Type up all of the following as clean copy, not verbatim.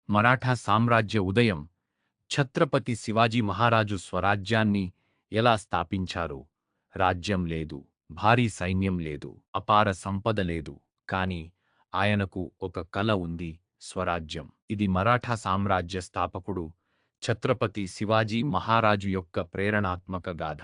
మరాఠా సామ్రాజ్య ఉదయం. ఛత్రపతి శివాజీ మహారాజు స్వరాజ్యాన్ని ఎలా స్థాపించారు? రాజ్యం లేదు, భారీ సైన్యం లేదు, అపార సంపద లేదు. కాని ఆయనకు ఒక కల ఉంది, స్వరాజ్యం. ఇది మరాఠా సామ్రాజ్య స్థాపకుడు ఛత్రపతి శివాజీ మహారాజు యొక్క ప్రేరణాత్మక గాథ.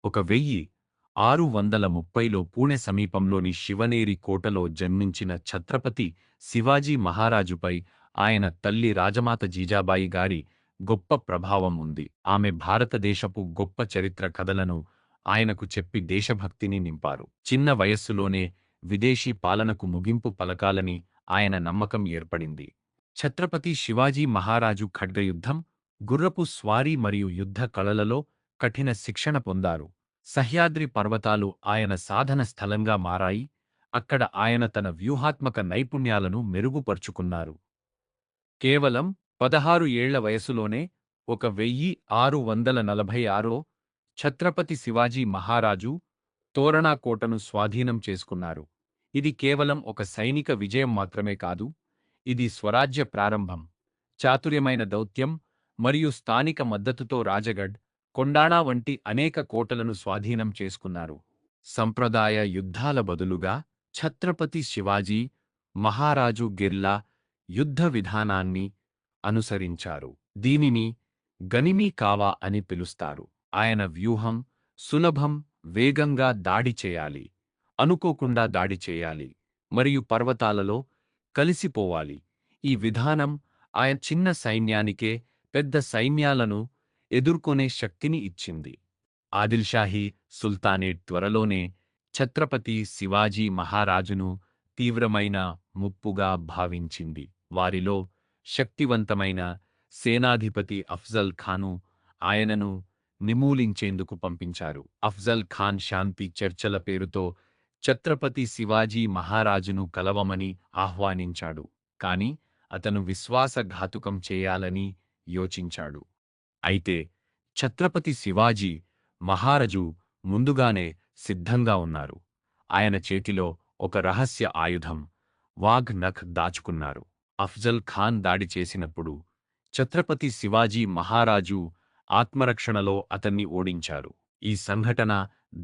1630లో పూణె సమీపంలోని శివనేరి కోటలో జన్మించిన ఛత్రపతి శివాజీ మహారాజుపై ఆయన తల్లి రాజమాత జీజాబాయి గారి గొప్ప ప్రభావం ఉంది. ఆమె భారతదేశపు గొప్ప చరిత్ర కథలను ఆయనకు చెప్పి దేశభక్తిని నింపారు. చిన్న వయస్సులోనే విదేశీ పాలనకు ముగింపు పలకాలని ఆయన నమ్మకం ఏర్పడింది. ఛత్రపతి శివాజీ మహారాజు ఖడ్గయుద్ధం, గుర్రపు స్వారీ మరియు యుద్ధ కళలలో కఠిన శిక్షణ పొందారు. సహ్యాద్రి పర్వతాలు ఆయన సాధన స్థలంగా మారాయి. అక్కడ ఆయన తన వ్యూహాత్మక నైపుణ్యాలను మెరుగుపరుచుకున్నారు. కేవలం 16 ఏళ్ల వయసులోనే 1646లో ఛత్రపతి శివాజీ మహారాజు తోరణా కోటను స్వాధీనం చేసుకున్నారు. ఇది కేవలం ఒక సైనిక విజయం మాత్రమే కాదు, ఇది స్వరాజ్య ప్రారంభం. చాతుర్యమైన దౌత్యం మరియు స్థానిక మద్దతుతో రాజగఢ్, కొండాణా వంటి అనేక కోటలను స్వాధీనం చేసుకున్నారు. సంప్రదాయ యుద్ధాల బదులుగా ఛత్రపతి శివాజీ మహారాజు గెర్లా యుద్ధ విధానాన్ని అనుసరించారు. దీనిని గనిమీ కావా అని పిలుస్తారు. ఆయన వ్యూహం సులభం, వేగంగా దాడి చేయాలి, అనుకోకుండా దాడి చేయాలి మరియు పర్వతాలలో కలిసిపోవాలి. ఈ విధానం ఆయన చిన్న సైన్యానికే పెద్ద సైన్యాలను ఎదుర్కొనే శక్తిని ఇచ్చింది. ఆదిల్షాహీ సుల్తానేట్ త్వరలోనే ఛత్రపతి శివాజీ మహారాజును తీవ్రమైన ముప్పుగా భావించింది. వారిలో శక్తివంతమైన సేనాధిపతి అఫ్జల్ ఖాను ఆయనను నిర్మూలించేందుకు పంపించారు. అఫ్జల్ ఖాన్ శాంతి చర్చల పేరుతో ఛత్రపతి శివాజీ మహారాజును కలవమని ఆహ్వానించాడు. కాని అతను విశ్వాసఘాతుకం చేయాలని యోచించాడు. అయితే ఛత్రపతి శివాజీ మహారాజు ముందుగానే సిద్ధంగా ఉన్నారు. ఆయన చేతిలో ఒక రహస్య ఆయుధం వాఘ్ నఖ్ దాచుకున్నారు. అఫ్జల్ ఖాన్ దాడి చేసినప్పుడు ఛత్రపతి శివాజీ మహారాజు ఆత్మరక్షణలో అతన్ని ఓడించారు. ఈ సంఘటన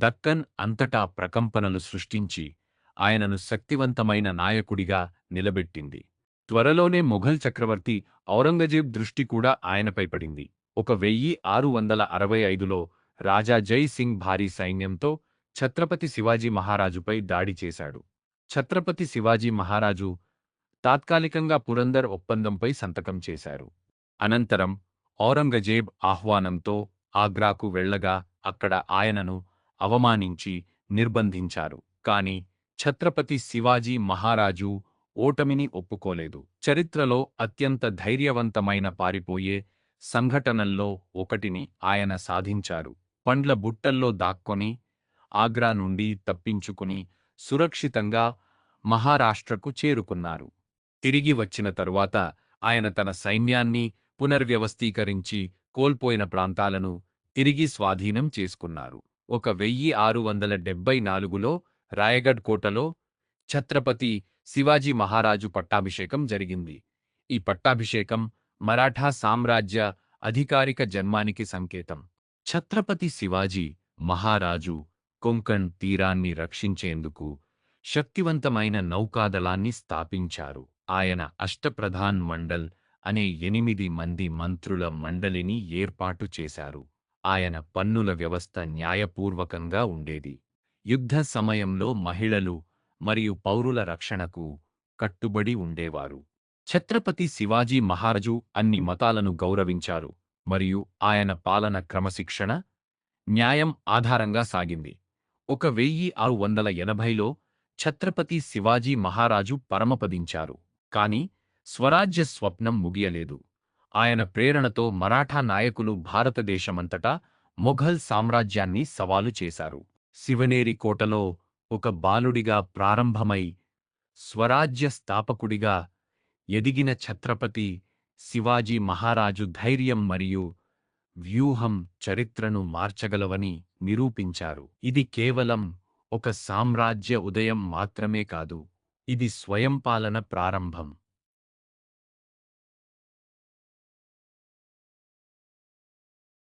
దక్కన్ అంతటా ప్రకంపనలు సృష్టించి ఆయనను శక్తివంతమైన నాయకుడిగా నిలబెట్టింది. త్వరలోనే మొఘల్ చక్రవర్తి ఔరంగజేబ్ దృష్టి కూడా ఆయనపై పడింది. 1665లో రాజా జై సింగ్ భారీ సైన్యంతో ఛత్రపతి శివాజీ మహారాజుపై దాడి చేశాడు. ఛత్రపతి శివాజీ మహారాజు తాత్కాలికంగా పురందర్ ఒప్పందంపై సంతకం చేశారు. అనంతరం ఔరంగజేబ్ ఆహ్వానంతో ఆగ్రాకు వెళ్లగా అక్కడ ఆయనను అవమానించి నిర్బంధించారు. కాని ఛత్రపతి శివాజీ మహారాజు ఓటమిని ఒప్పుకోలేదు. చరిత్రలో అత్యంత ధైర్యవంతమైన పారిపోయే సంఘటనల్లో ఒకటిని ఆయన సాధించారు. పండ్ల బుట్టల్లో దాక్కొని ఆగ్రా నుండి తప్పించుకుని సురక్షితంగా మహారాష్ట్రకు చేరుకున్నారు. తిరిగి వచ్చిన తరువాత ఆయన తన సైన్యాన్ని పునర్వ్యవస్థీకరించి కోల్పోయిన ప్రాంతాలను తిరిగి స్వాధీనం చేసుకున్నారు. 1674లో రాయగఢ్ కోటలో ఛత్రపతి శివాజీ మహారాజు పట్టాభిషేకం జరిగింది. ఈ పట్టాభిషేకం మరాఠా సామ్రాజ్య అధికారిక జన్మానికి సంకేతం. ఛత్రపతి శివాజీ మహారాజు కొంకణ్ తీరాన్ని రక్షించేందుకు శక్తివంతమైన నౌకాదళాన్ని స్థాపించారు. ఆయన అష్టప్రధాన్ మండల్ అనే 8 మంది మంత్రుల మండలిని ఏర్పాటు చేశారు. ఆయన పన్నుల వ్యవస్థ న్యాయపూర్వకంగా ఉండేది. యుద్ధ సమయంలో మహిళలు మరియు పౌరుల రక్షణకు కట్టుబడి ఉండేవారు. ఛత్రపతి శివాజీ మహారాజు అన్ని మతాలను గౌరవించారు మరియు ఆయన పాలన క్రమశిక్షణ, న్యాయం ఆధారంగా సాగింది. 1680లో ఛత్రపతి శివాజీ మహారాజు పరమపదించారు. కాని స్వరాజ్య స్వప్నం ముగియలేదు. ఆయన ప్రేరణతో మరాఠా నాయకులు భారతదేశమంతటా మొఘల్ సామ్రాజ్యాన్ని సవాలు చేశారు. శివనేరి కోటలో ఒక బాలుడిగా ప్రారంభమై స్వరాజ్య స్థాపకుడిగా ఎదిగిన ఛత్రపతి శివాజీ మహారాజు ధైర్యం మరియు వ్యూహం చరిత్రను మార్చగలవని నిరూపించారు. ఇది కేవలం ఒక సామ్రాజ్య ఉదయం మాత్రమే కాదు, ఇది స్వయంపాలన ప్రారంభం.